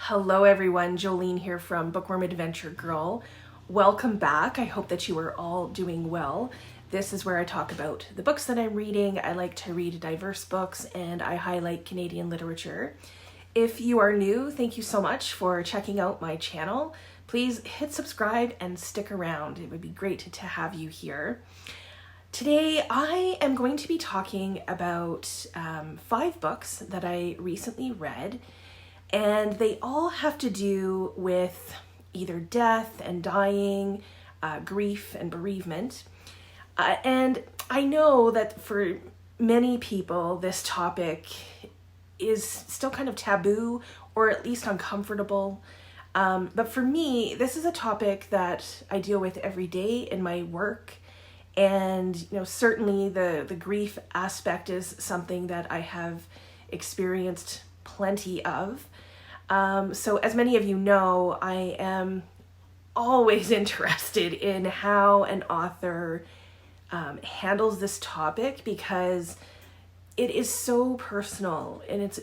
Hello everyone, Jolene here from Bookworm Adventure Girl. Welcome back. I hope that you are all doing well. This is where I talk about the books that I'm reading. I like to read diverse books and I highlight Canadian literature. If you are new, thank you so much for checking out my channel. Please hit subscribe and stick around. It would be great to have you here. Today I am going to be talking about 5 books that I recently read. And they all have to do with either death and dying, grief and bereavement. And I know that for many people, this topic is still kind of taboo or at least uncomfortable. But for me, this is a topic that I deal with every day in my work. And certainly the grief aspect is something that I have experienced plenty of. So as many of you know, I am always interested in how an author handles this topic because it is so personal and it's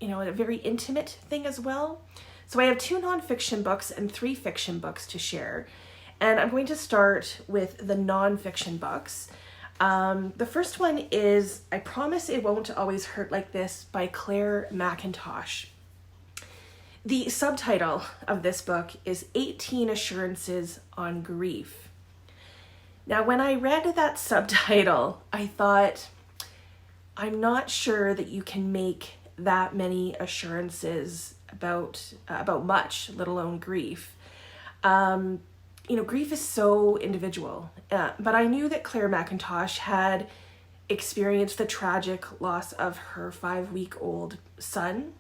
a very intimate thing as well. So I have 2 nonfiction books and 3 fiction books to share. And I'm going to start with the nonfiction books. The first one is I Promise It Won't Always Hurt Like This by Clare Mackintosh. The subtitle of this book is 18 Assurances on Grief. Now, when I read that subtitle, I thought, I'm not sure that you can make that many assurances about much, let alone grief. Grief is so individual, but I knew that Clare Mackintosh had experienced the tragic loss of her 5-week-old son.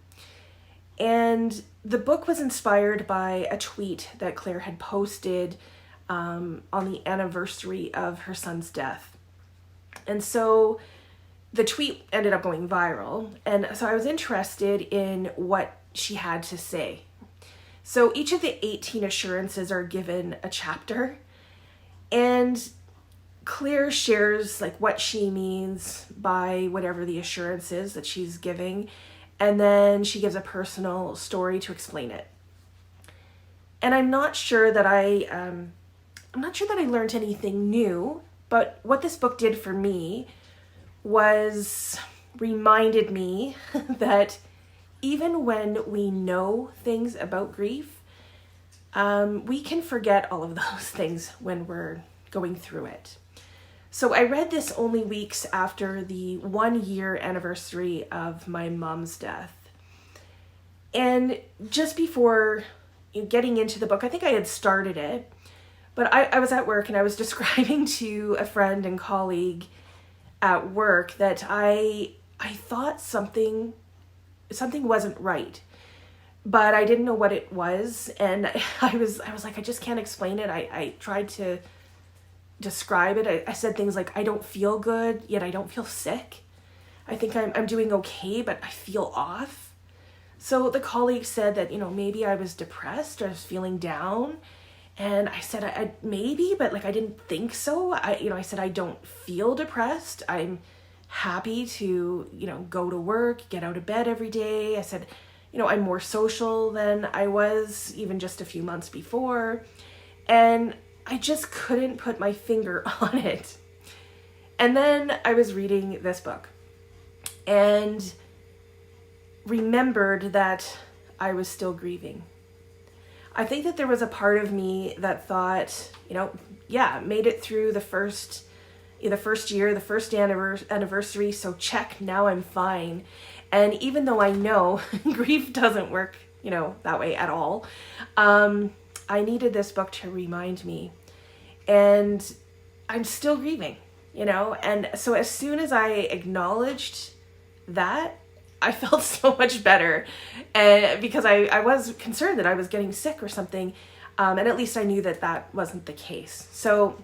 And the book was inspired by a tweet that Clare had posted on the anniversary of her son's death. And so the tweet ended up going viral. And so I was interested in what she had to say. So each of the 18 assurances are given a chapter. And Clare shares what she means by whatever the assurance is that she's giving. And then she gives a personal story to explain it. And I'm not sure that I learned anything new, but what this book did for me was reminded me that even when we know things about grief, we can forget all of those things when we're going through it. So I read this only weeks after the 1-year anniversary of my mom's death. And just before getting into the book, I think I had started it, but I was at work and I was describing to a friend and colleague at work that I thought something wasn't right, but I didn't know what it was. And I was like, I just can't explain it. I tried to describe it. I said things like, I don't feel good, yet I don't feel sick. I think I'm doing okay, but I feel off. So the colleague said that, maybe I was depressed or I was feeling down. And I said, I maybe, but I didn't think so. I said, I don't feel depressed. I'm happy to, go to work, get out of bed every day. I said, I'm more social than I was even just a few months before. And I just couldn't put my finger on it. And then I was reading this book and remembered that I was still grieving. I think that there was a part of me that thought, made it through the first year, the first anniversary, so check, now I'm fine. And even though I know grief doesn't work, that way at all, I needed this book to remind me. And I'm still grieving, and so as soon as I acknowledged that, I felt so much better, because I was concerned that I was getting sick or something, and at least I knew that wasn't the case. So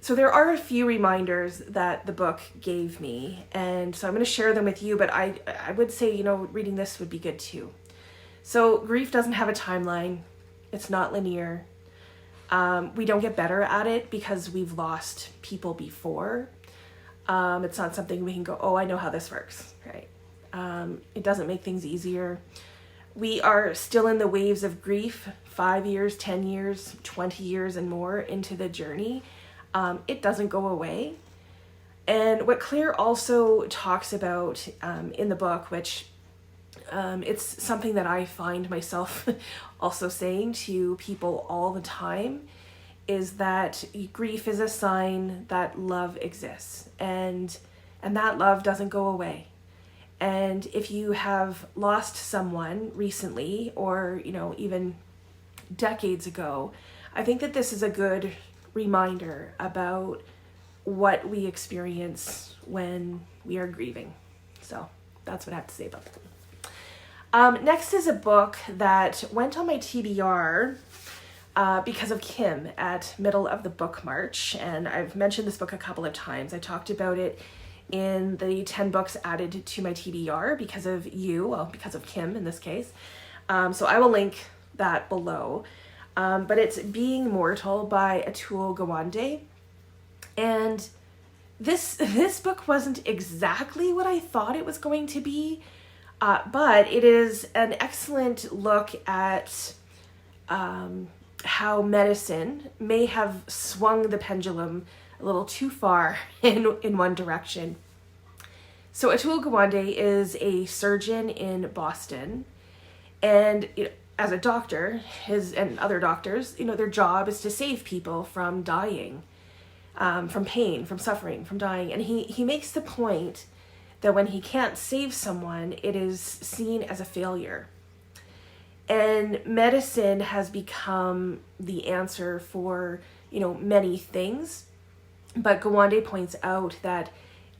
there are a few reminders that the book gave me, and so I'm going to share them with you, but I would say, reading this would be good too. So grief doesn't have a timeline. It's not linear. We don't get better at it because we've lost people before. It's not something we can go, oh, I know how this works, right? It doesn't make things easier. we are still in the waves of grief, 5 years, 10 years, 20 years and more into the journey. It doesn't go away. And what Clare also talks about in the book, which it's something that I find myself also saying to people all the time, is that grief is a sign that love exists, and that love doesn't go away. And if you have lost someone recently, or, you know, even decades ago, I think that this is a good reminder about what we experience when we are grieving. So that's what I have to say about that. Next is a book that went on my TBR because of Kim at Middle of the Book March. And I've mentioned this book a couple of times. I talked about it in the 10 books added to my TBR because of because of Kim in this case. So I will link that below. But it's Being Mortal by Atul Gawande. And this book wasn't exactly what I thought it was going to be, but it is an excellent look at how medicine may have swung the pendulum a little too far in one direction. So Atul Gawande is a surgeon in Boston, and as a doctor, his and other doctors, their job is to save people from dying, from pain, from suffering, from dying. And he makes the point that when he can't save someone, it is seen as a failure. And medicine has become the answer for, many things. But Gawande points out that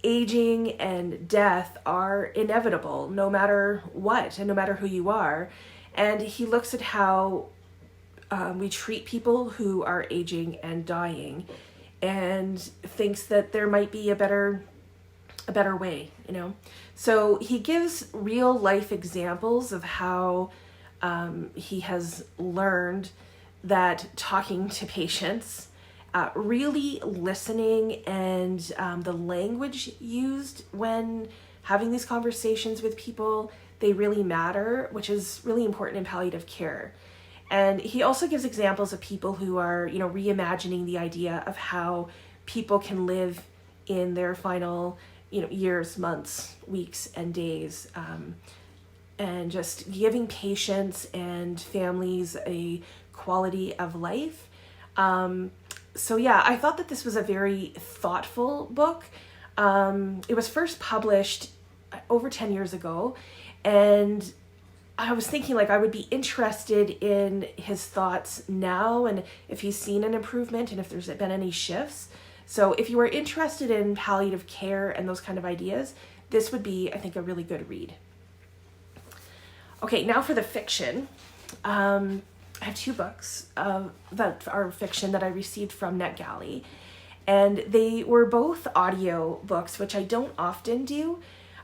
aging and death are inevitable, no matter what, and no matter who you are. And he looks at how we treat people who are aging and dying, and thinks that there might be a better way, So he gives real life examples of how he has learned that talking to patients, really listening, and the language used when having these conversations with people, they really matter, which is really important in palliative care. And he also gives examples of people who are, reimagining the idea of how people can live in their final, years, months, weeks, and days, and just giving patients and families a quality of life. So yeah, I thought that this was a very thoughtful book. It was first published over 10 years ago, and I was thinking I would be interested in his thoughts now, and if he's seen an improvement and if there's been any shifts. So if you are interested in palliative care and those kind of ideas, this would be, I think, a really good read. Okay, now for the fiction. I have 2 books that are fiction that I received from NetGalley, and they were both audio books, which I don't often do,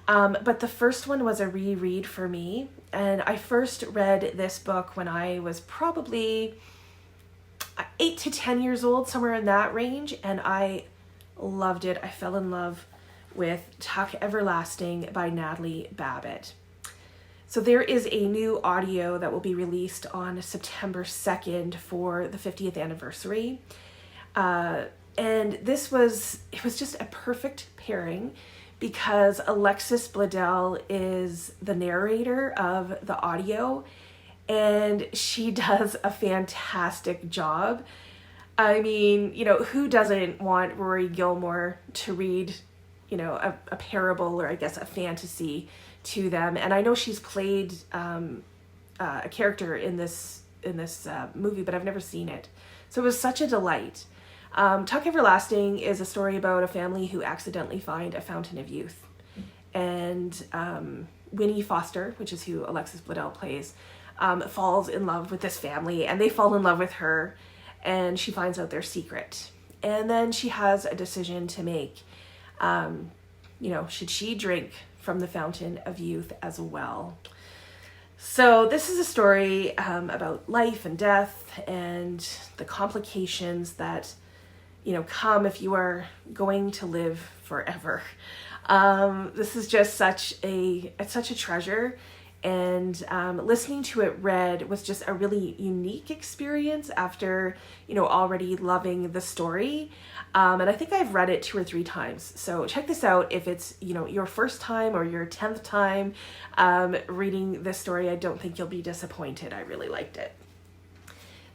but the first one was a reread for me, and I first read this book when I was probably 8 to 10 years old, somewhere in that range, and I loved it. I fell in love with Tuck Everlasting by Natalie Babbit. So there is a new audio that will be released on September 2nd for the 50th anniversary. And it was just a perfect pairing because Alexis Bledel is the narrator of the audio, and she does a fantastic job. I mean, who doesn't want Rory Gilmore to read, a parable, or I guess a fantasy to them? And I know she's played a character in this movie, but I've never seen it. So it was such a delight. Tuck Everlasting is a story about a family who accidentally find a fountain of youth. And Winnie Foster, which is who Alexis Bledel plays, falls in love with this family, and they fall in love with her, and she finds out their secret. And then she has a decision to make. Should she drink from the fountain of youth as well? So this is a story about life and death and the complications that come if you are going to live forever. This is just such a treasure, And listening to it read was just a really unique experience after, already loving the story. And I think I've read it 2 or 3 times. So check this out if it's, your first time or your 10th time reading this story. I don't think you'll be disappointed. I really liked it.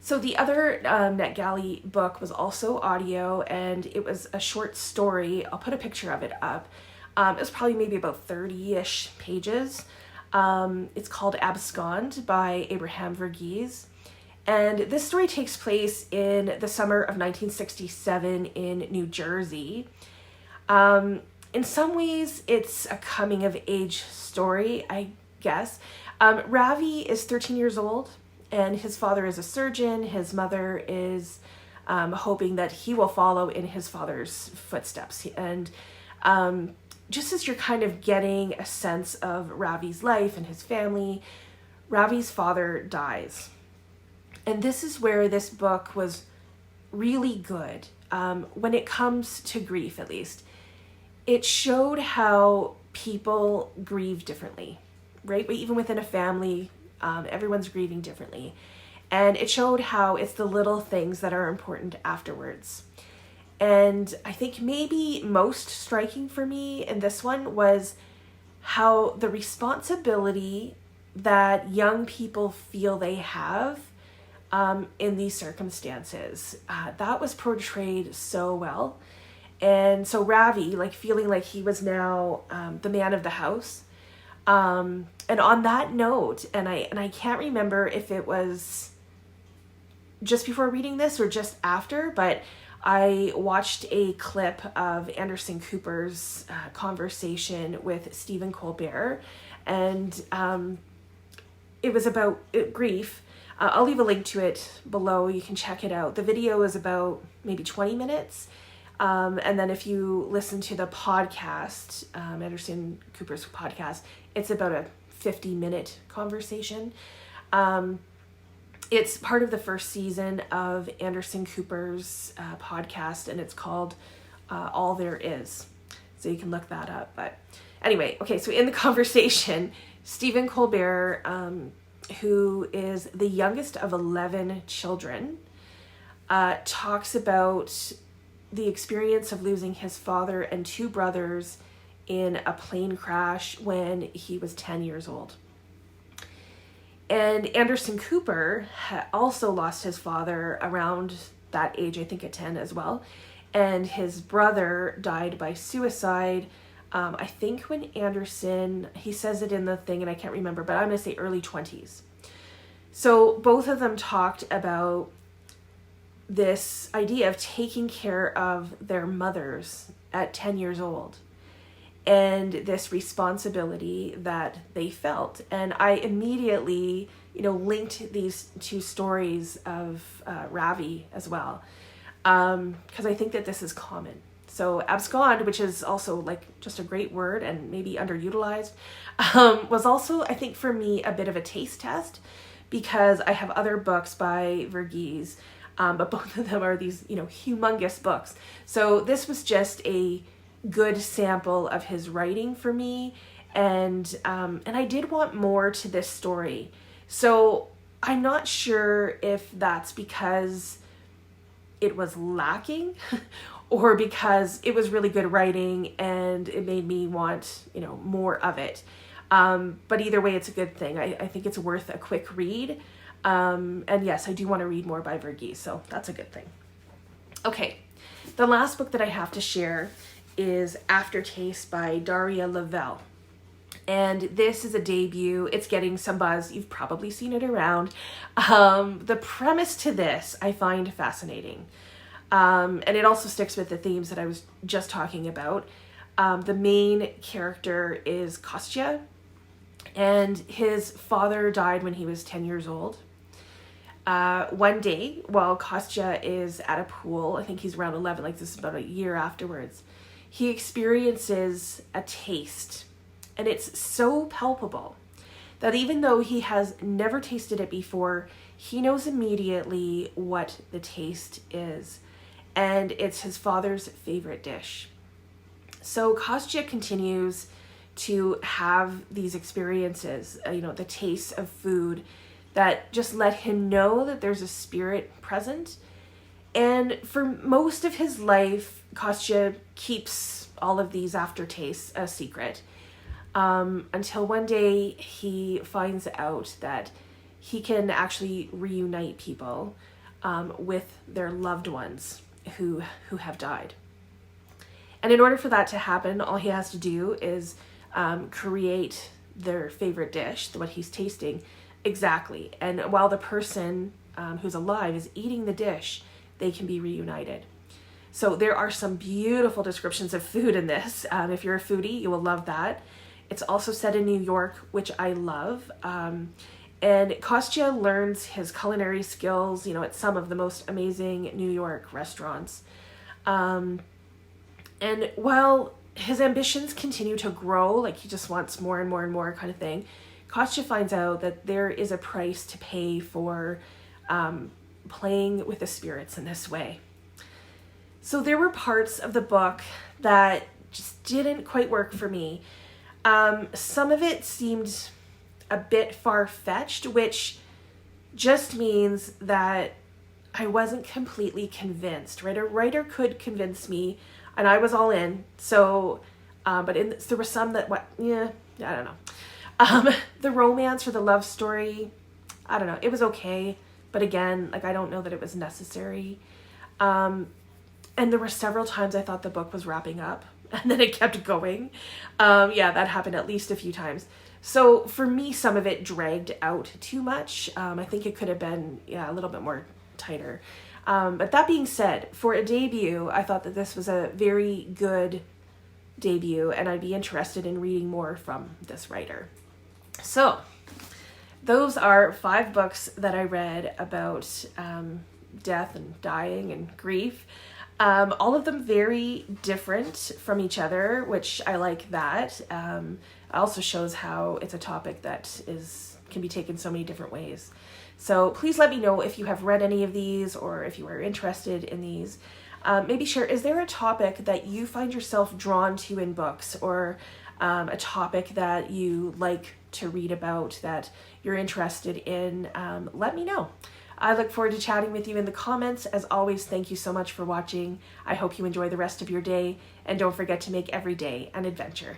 So the other NetGalley book was also audio, and it was a short story. I'll put a picture of it up. It was probably maybe about 30-ish pages. It's called Abscond by Verghese. And this story takes place in the summer of 1967 in New Jersey. In some ways, it's a coming-of-age story, I guess. Ravi is 13 years old, and his father is a surgeon. His mother is hoping that he will follow in his father's footsteps. And just as you're kind of getting a sense of Ravi's life and his family, Ravi's father dies. And this is where this book was really good, when it comes to grief, at least. It showed how people grieve differently, right? But even within a family, everyone's grieving differently. And it showed how it's the little things that are important afterwards. And I think maybe most striking for me in this one was how the responsibility that young people feel they have in these circumstances, that was portrayed so well. And so Ravi, feeling like he was now the man of the house. And on that note, and I can't remember if it was just before reading this or just after, but I watched a clip of Anderson Cooper's conversation with Stephen Colbert, and it was about grief. I'll leave a link to it below. You can check it out. The video is about maybe 20 minutes. And then if you listen to the podcast, Anderson Cooper's podcast, it's about a 50-minute conversation. It's part of the first season of Anderson Cooper's podcast, and it's called All There Is. So you can look that up. But anyway, okay, so in the conversation, Stephen Colbert, who is the youngest of 11 children, talks about the experience of losing his father and 2 brothers in a plane crash when he was 10 years old. And Anderson Cooper also lost his father around that age, I think at 10 as well. And his brother died by suicide, I think when Anderson, he says it in the thing and I can't remember, but I'm going to say early 20s. So both of them talked about this idea of taking care of their mothers at 10 years old and this responsibility that they felt. And I immediately, linked these 2 stories of Ravi as well, because I think that this is common. So abscond, which is also just a great word and maybe underutilized, was also, I think for me, a bit of a taste test, because I have other books by Verghese, but both of them are these, humongous books. So this was just a good sample of his writing for me, and I did want more to this story. So I'm not sure if that's because it was lacking or because it was really good writing and it made me want, more of it. But either way, it's a good thing. I think it's worth a quick read. And yes, I do want to read more by Verghese, so that's a good thing. Okay, the last book that I have to share is Aftertaste by Daria Lavelle. And this is a debut. It's getting some buzz. You've probably seen it around. The premise to this I find fascinating. And it also sticks with the themes that I was just talking about. The main character is Kostya, and his father died when he was 10 years old. One day, while Kostya is at a pool, I think he's around 11, this is about a year afterwards, he experiences a taste, and it's so palpable that even though he has never tasted it before, he knows immediately what the taste is, and it's his father's favorite dish. So Kostya continues to have these experiences, the taste of food that just let him know that there's a spirit present. And for most of his life, Kostya keeps all of these aftertastes a secret, until one day he finds out that he can actually reunite people with their loved ones who have died. And in order for that to happen, all he has to do is create their favorite dish, what he's tasting, exactly. And while the person who's alive is eating the dish, they can be reunited. So there are some beautiful descriptions of food in this. If you're a foodie, you will love that. It's also set in New York, which I love. And Kostya learns his culinary skills, at some of the most amazing New York restaurants. And while his ambitions continue to grow, like he just wants more and more and more kind of thing, Kostya finds out that there is a price to pay for playing with the spirits in this way. So there were parts of the book that just didn't quite work for me. Some of it seemed a bit far-fetched, which just means that I wasn't completely convinced, right? A writer could convince me, and I was all in. So, but there were some that, I don't know. The romance or the love story, I don't know. It was okay, but again, I don't know that it was necessary. And there were several times I thought the book was wrapping up, and then it kept going. That happened at least a few times. So for me, some of it dragged out too much. I think it could have been, a little bit more tighter. But that being said, for a debut, I thought that this was a very good debut, and I'd be interested in reading more from this writer. So those are 5 books that I read about death and dying and grief. All of them very different from each other, which I like that. Also shows how it's a topic that can be taken so many different ways. So please let me know if you have read any of these or if you are interested in these. Maybe share, is there a topic that you find yourself drawn to in books, or a topic that you like to read about that you're interested in? Let me know. I look forward to chatting with you in the comments. As always, thank you so much for watching. I hope you enjoy the rest of your day, and don't forget to make every day an adventure.